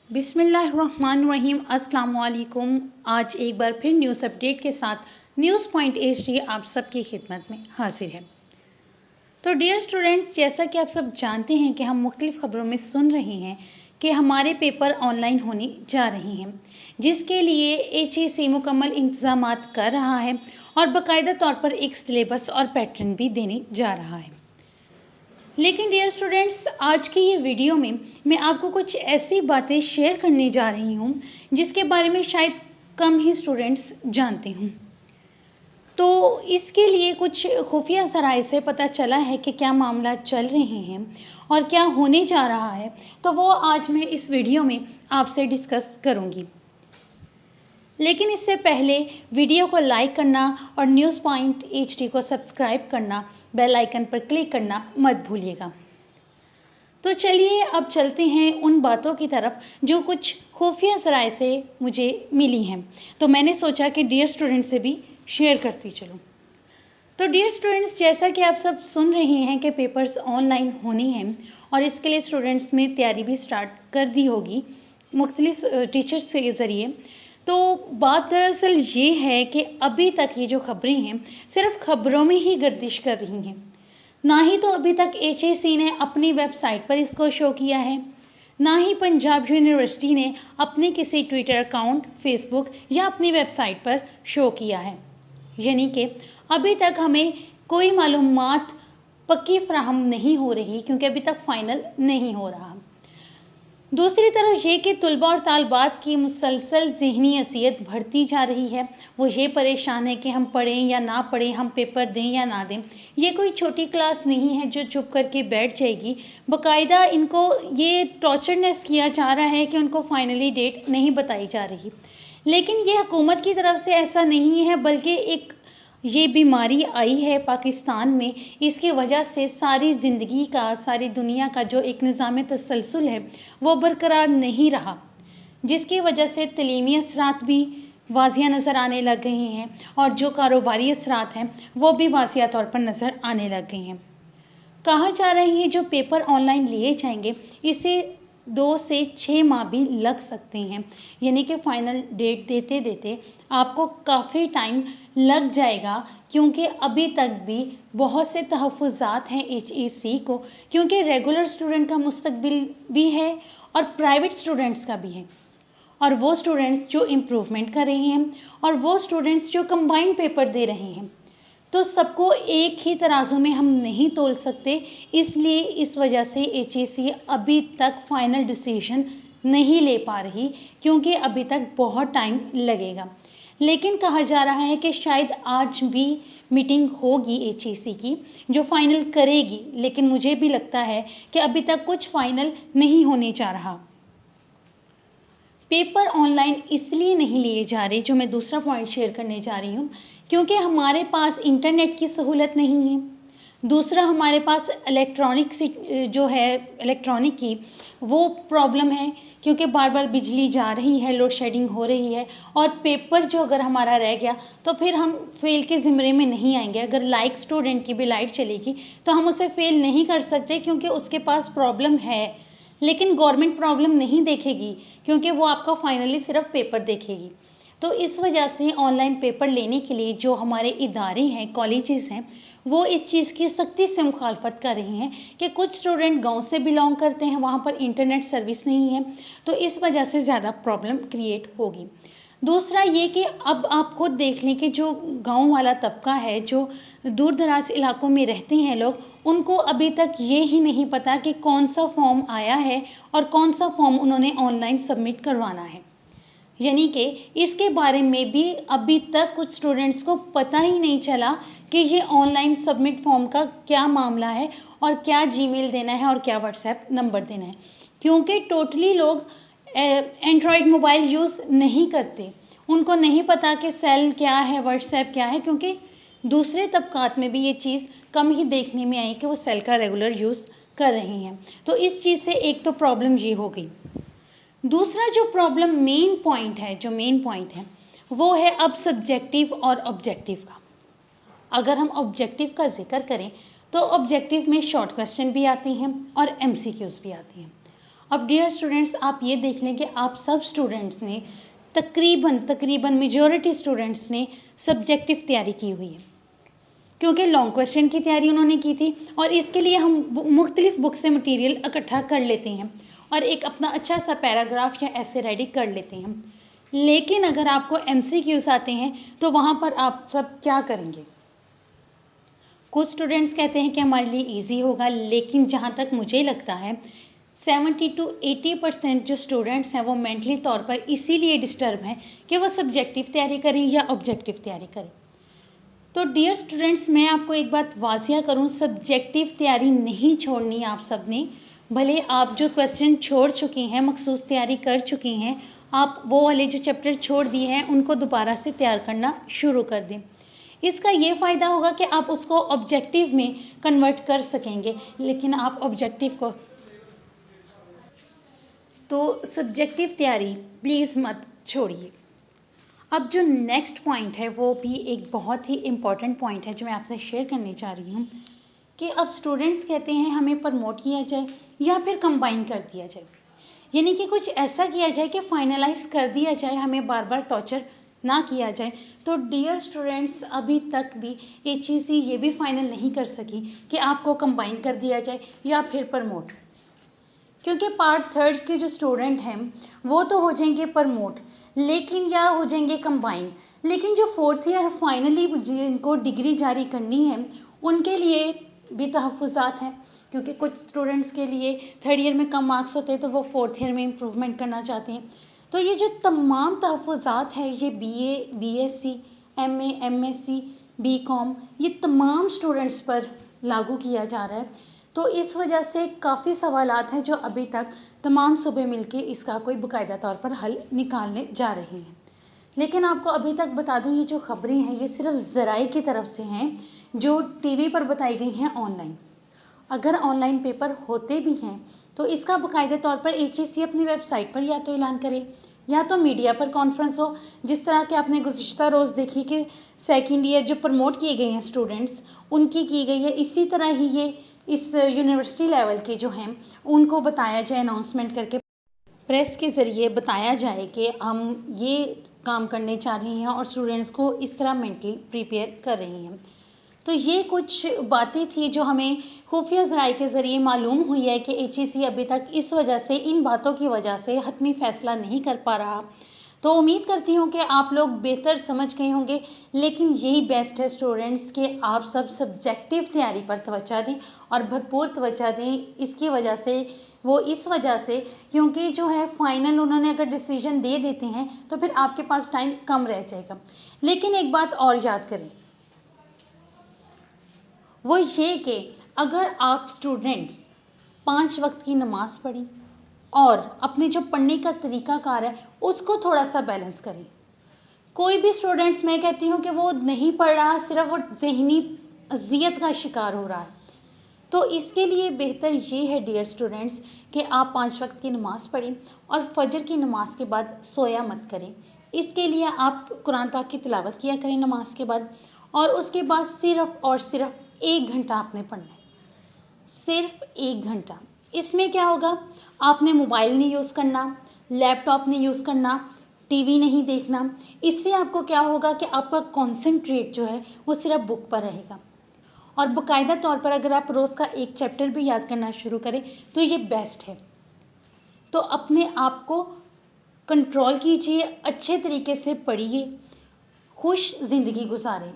बिस्मिल्लाहिर्रहमानिर्रहीम अस्सलाम वालेकुम। आज एक बार फिर न्यूज़ अपडेट के साथ न्यूज़ पॉइंट HD आप सबकी खिदमत में हाजिर है। तो डियर स्टूडेंट्स, जैसा कि आप सब जानते हैं कि हम मुख्तलिफ खबरों में सुन रहे हैं कि हमारे पेपर ऑनलाइन होने जा रहे हैं, जिसके लिए HEC मुकम्मल इंतजामात कर रहा है और बाकायदा तौर पर एक सिलेबस और पैटर्न भी देने जा रहा है। लेकिन डियर स्टूडेंट्स, आज की ये वीडियो में मैं आपको कुछ ऐसी बातें शेयर करने जा रही हूँ जिसके बारे में शायद कम ही स्टूडेंट्स जानते हों। तो इसके लिए कुछ खुफिया ज़राए से पता चला है कि क्या मामला चल रहे हैं और क्या होने जा रहा है, तो वो आज मैं इस वीडियो में आपसे डिस्कस करूँगी। लेकिन इससे पहले वीडियो को लाइक करना और न्यूज़ पॉइंट HD को सब्सक्राइब करना, बेल आइकन पर क्लिक करना मत भूलिएगा। तो चलिए अब चलते हैं उन बातों की तरफ जो कुछ खुफिया ज़राए से मुझे मिली हैं, तो मैंने सोचा कि डियर स्टूडेंट से भी शेयर करती चलूँ। तो डियर स्टूडेंट्स, जैसा कि आप सब सुन रहे हैं कि पेपर्स ऑनलाइन होने हैं और इसके लिए स्टूडेंट्स ने तैयारी भी स्टार्ट कर दी होगी मुख्तलिफ टीचर्स के ज़रिए। तो बात दरअसल ये है कि अभी तक ये जो खबरें हैं सिर्फ खबरों में ही गर्दिश कर रही हैं, ना ही तो अभी तक HEC ने अपनी वेबसाइट पर इसको शो किया है, ना ही पंजाब यूनिवर्सिटी ने अपने किसी ट्विटर अकाउंट, फेसबुक या अपनी वेबसाइट पर शो किया है। यानी कि अभी तक हमें कोई मालूमात पक्की फराहम नहीं हो रही, क्योंकि अभी तक फाइनल नहीं हो रहा। दूसरी तरफ ये कि तुलबा और तालबात की मुसलसल ज़हनी अज़ियत बढ़ती जा रही है। वो ये परेशान है कि हम पढ़ें या ना पढ़ें, हम पेपर दें या ना दें। ये कोई छोटी क्लास नहीं है जो चुप करके बैठ जाएगी। बाकायदा इनको ये टॉर्चरनेस किया जा रहा है कि उनको फाइनली डेट नहीं बताई जा रही। लेकिन ये हुकूमत की तरफ से ऐसा नहीं है, बल्कि एक ये बीमारी आई है पाकिस्तान में, इसकी वजह से सारी ज़िंदगी का, सारी दुनिया का जो एक निज़ाम तसलसल है वो बरकरार नहीं रहा, जिसकी वजह से तलीमी असरात भी वाज़िया नज़र आने लग गए हैं और जो कारोबारी असरात हैं वो भी वाज़िया तौर पर नज़र आने लग गए हैं। कहा जा रहा है जो पेपर ऑनलाइन लिए जाएंगे इसे 2 से 6 माह भी लग सकते हैं, यानी कि फ़ाइनल डेट देते देते आपको काफ़ी टाइम लग जाएगा, क्योंकि अभी तक भी बहुत से तहफ़्फ़ुज़ात हैं HEC को, क्योंकि रेगुलर स्टूडेंट का मुस्तकबिल भी है और प्राइवेट स्टूडेंट्स का भी है, और वो स्टूडेंट्स जो इम्प्रूवमेंट कर रहे हैं और वो स्टूडेंट्स जो कंबाइंड पेपर दे रहे हैं। तो सबको एक ही तराजू में हम नहीं तोल सकते, इसलिए इस वजह से HEC अभी तक फाइनल डिसीजन नहीं ले पा रही, क्योंकि अभी तक बहुत टाइम लगेगा। लेकिन कहा जा रहा है कि शायद आज भी मीटिंग होगी HEC की जो फाइनल करेगी, लेकिन मुझे भी लगता है कि अभी तक कुछ फाइनल नहीं होने जा रहा। पेपर ऑनलाइन इसलिए नहीं लिए जा रहे, जो मैं दूसरा पॉइंट शेयर करने जा रही हूँ, क्योंकि हमारे पास इंटरनेट की सहूलत नहीं है। दूसरा, हमारे पास इलेक्ट्रॉनिक जो है इलेक्ट्रॉनिक की वो प्रॉब्लम है, क्योंकि बार बार बिजली जा रही है, लोड शेडिंग हो रही है, और पेपर जो अगर हमारा रह गया तो फिर हम फेल के ज़िम्मे में नहीं आएंगे। अगर लाइक स्टूडेंट की भी लाइट चलेगी तो हम उसे फेल नहीं कर सकते, क्योंकि उसके पास प्रॉब्लम है। लेकिन गवर्नमेंट प्रॉब्लम नहीं देखेगी, क्योंकि वो आपका फाइनली सिर्फ पेपर देखेगी। तो इस वजह से ऑनलाइन पेपर लेने के लिए जो हमारे इदारे हैं, कॉलेजेस हैं, वो इस चीज़ की सख्ती से मुखालफत कर रही हैं कि कुछ स्टूडेंट गांव से बिलोंग करते हैं, वहाँ पर इंटरनेट सर्विस नहीं है, तो इस वजह से ज़्यादा प्रॉब्लम क्रिएट होगी। दूसरा ये कि अब आप खुद देख लें कि जो गांव वाला तबका है, जो दूर दराज इलाकों में रहते हैं लोग, उनको अभी तक ये ही नहीं पता कि कौन सा फॉर्म आया है और कौन सा फॉर्म उन्होंने ऑनलाइन सबमिट करवाना है। यानी कि इसके बारे में भी अभी तक कुछ स्टूडेंट्स को पता ही नहीं चला कि ये ऑनलाइन सबमिट फॉर्म का क्या मामला है और क्या जीमेल देना है और क्या व्हाट्सएप नंबर देना है, क्योंकि टोटली लोग एंड्रॉयड मोबाइल यूज़ नहीं करते। उनको नहीं पता कि सेल क्या है, व्हाट्सएप क्या है, क्योंकि दूसरे तबकात में भी ये चीज़ कम ही देखने में आई कि वो सेल का रेगुलर यूज़ कर रही हैं। तो इस चीज़ से एक तो प्रॉब्लम ये हो गई। दूसरा जो प्रॉब्लम मेन पॉइंट है वो है अब सब्जेक्टिव और ऑब्जेक्टिव का। अगर हम ऑब्जेक्टिव का जिक्र करें तो ऑब्जेक्टिव में शॉर्ट क्वेश्चन भी आते हैं और MCQs भी आते हैं। अब डियर स्टूडेंट्स, आप ये देख लें कि आप सब स्टूडेंट्स ने तकरीबन मेजॉरिटी स्टूडेंट्स ने सब्जेक्टिव तैयारी की हुई है, क्योंकि लॉन्ग क्वेश्चन की तैयारी उन्होंने की थी और इसके लिए हम मुख्तलिफ बुक से मटेरियल इकट्ठा कर लेते हैं और एक अपना अच्छा सा पैराग्राफ या ऐसे रेडी कर लेते हैं। लेकिन अगर आपको MCQs आते हैं तो वहाँ पर आप सब क्या करेंगे? कुछ स्टूडेंट्स कहते हैं कि हमारे लिए ईजी होगा, लेकिन जहाँ तक मुझे लगता है 70 to 80% जो स्टूडेंट्स हैं वो मेंटली तौर पर इसीलिए डिस्टर्ब हैं कि वो सब्जेक्टिव तैयारी करें या ऑब्जेक्टिव तैयारी करें। तो डियर स्टूडेंट्स, मैं आपको एक बात वाजिया करूं, सब्जेक्टिव तैयारी नहीं छोड़नी आप सब ने। भले आप जो क्वेश्चन छोड़ चुके हैं, मखसूस तैयारी कर चुकी हैं, आप वो वाले जो चैप्टर छोड़ दिए हैं उनको दोबारा से तैयार करना शुरू कर दें। इसका ये फ़ायदा होगा कि आप उसको ऑब्जेक्टिव में कन्वर्ट कर सकेंगे, लेकिन आप ऑब्जेक्टिव को तो सब्जेक्टिव तैयारी प्लीज़ मत छोड़िए। अब जो नेक्स्ट पॉइंट है वो भी एक बहुत ही इम्पॉर्टेंट पॉइंट है जो मैं आपसे शेयर करने जा रही हूँ कि अब स्टूडेंट्स कहते हैं हमें प्रमोट किया जाए या फिर कंबाइन कर दिया जाए, यानी कि कुछ ऐसा किया जाए कि फाइनलाइज कर दिया जाए, हमें बार बार टॉर्चर ना किया जाए। तो डियर स्टूडेंट्स, अभी तक भी HEC ये भी फाइनल नहीं कर सकी कि आपको कंबाइन कर दिया जाए या फिर प्रमोट, क्योंकि पार्ट थर्ड के जो स्टूडेंट हैं वो तो हो जाएंगे प्रमोट लेकिन या हो जाएंगे कंबाइन, लेकिन जो फोर्थ ईयर फाइनली जिनको डिग्री जारी करनी है उनके लिए भी तहफ़्फ़ुज़ात हैं, क्योंकि कुछ स्टूडेंट्स के लिए थर्ड ईयर में कम मार्क्स होते हैं तो वो फोर्थ ईयर में इम्प्रूवमेंट करना चाहते हैं। तो ये जो तमाम तहफ़्फ़ुज़ात है ये BA, BSc, MA, MSc, BCom ये तमाम स्टूडेंट्स पर लागू किया जा रहा है। तो इस वजह से काफ़ी सवालात हैं जो अभी तक तमाम सूबे मिलके इसका कोई बाकायदा तौर पर हल निकालने जा रहे हैं। लेकिन आपको अभी तक बता दूं, ये जो खबरें हैं ये सिर्फ ज़राए की तरफ से हैं जो TV पर बताई गई हैं ऑनलाइन। अगर ऑनलाइन पेपर होते भी हैं तो इसका बाकायदा तौर पर HEC अपनी वेबसाइट पर या तो ऐलान करे या तो मीडिया पर कॉन्फ्रेंस हो, जिस तरह के आपने गुज़िश्ता रोज़ देखी कि सेकेंड ईयर जो प्रमोट किए गए हैं स्टूडेंट्स उनकी की गई है। इसी तरह ही ये इस यूनिवर्सिटी लेवल के जो हैं उनको बताया जाए, अनाउंसमेंट करके प्रेस के ज़रिए बताया जाए कि हम ये काम करने चाह रहे हैं और स्टूडेंट्स को इस तरह मेंटली प्रिपेयर कर रही हैं। तो ये कुछ बातें थी जो हमें खुफिया ज़राए के ज़रिए मालूम हुई है कि HEC अभी तक इस वजह से, इन बातों की वजह से हतमी फ़ैसला नहीं कर पा रहा। तो उम्मीद करती हूँ कि आप लोग बेहतर समझ गए होंगे, लेकिन यही बेस्ट है स्टूडेंट्स कि आप सब सब्जेक्टिव तैयारी पर तवज्जो दें और भरपूर तवज्जो दें। इसकी वजह से इस वजह से क्योंकि जो है फाइनल उन्होंने अगर डिसीजन दे देते हैं तो फिर आपके पास टाइम कम रह जाएगा। लेकिन एक बात और याद करें, वो ये कि अगर आप स्टूडेंट्स 5 वक्त की नमाज पढ़ें और अपने जो पढ़ने का तरीक़ाकार है उसको थोड़ा सा बैलेंस करें। कोई भी स्टूडेंट्स, मैं कहती हूँ कि वो नहीं पढ़ रहा, सिर्फ वो ज़हनी अज़ियत का शिकार हो रहा है। तो इसके लिए बेहतर ये है डियर स्टूडेंट्स कि आप 5 वक्त की नमाज़ पढ़ें और फजर की नमाज के बाद सोया मत करें। इसके लिए आप कुरान पाक की तिलावत किया करें नमाज के बाद, और उसके बाद सिर्फ़ और सिर्फ 1 घंटा आपने पढ़ना है, सिर्फ 1 घंटा। इसमें क्या होगा, आपने मोबाइल नहीं यूज़ करना, लैपटॉप नहीं यूज़ करना, TV नहीं देखना। इससे आपको क्या होगा कि आपका कॉन्सेंट्रेट जो है वो सिर्फ बुक पर रहेगा और बाकायदा तौर पर अगर आप रोज़ का एक चैप्टर भी याद करना शुरू करें तो ये बेस्ट है। तो अपने आप को कंट्रोल कीजिए, अच्छे तरीके से पढ़िए, खुश ज़िंदगी गुजारें।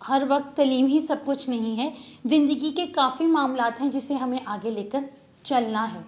हर वक्त तालीम ही सब कुछ नहीं है, ज़िंदगी के काफ़ी मामलात हैं जिसे हमें आगे लेकर चलना है।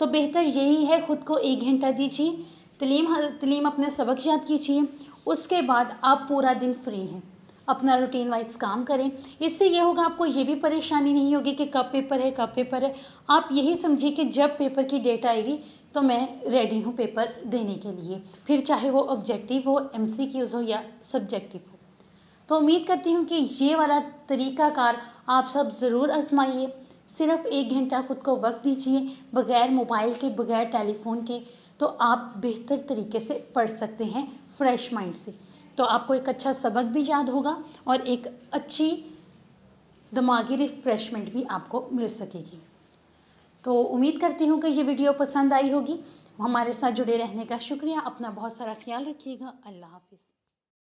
तो बेहतर यही है, ख़ुद को 1 घंटा दीजिए, तलीम अपने सबक याद कीजिए, उसके बाद आप पूरा दिन फ्री हैं, अपना रूटीन वाइज काम करें। इससे ये होगा, आपको ये भी परेशानी नहीं होगी कि कब पेपर है, कब पेपर है। आप यही समझिए कि जब पेपर की डेट आएगी तो मैं रेडी हूँ पेपर देने के लिए, फिर चाहे वो ऑब्जेक्टिव हो, MCQs हो या सब्जेक्टिव हो। तो उम्मीद करती हूँ कि ये वाला तरीक़ाकार आप सब ज़रूर आजमाइए। सिर्फ 1 घंटा खुद को वक्त दीजिए, बग़ैर मोबाइल के, बग़ैर टेलीफोन के, तो आप बेहतर तरीके से पढ़ सकते हैं फ्रेश माइंड से। तो आपको एक अच्छा सबक भी याद होगा और एक अच्छी दिमागी रिफ्रेशमेंट भी आपको मिल सकेगी। तो उम्मीद करती हूँ कि ये वीडियो पसंद आई होगी। हमारे साथ जुड़े रहने का शुक्रिया। अपना बहुत सारा ख्याल रखिएगा। अल्लाह हाफिज़।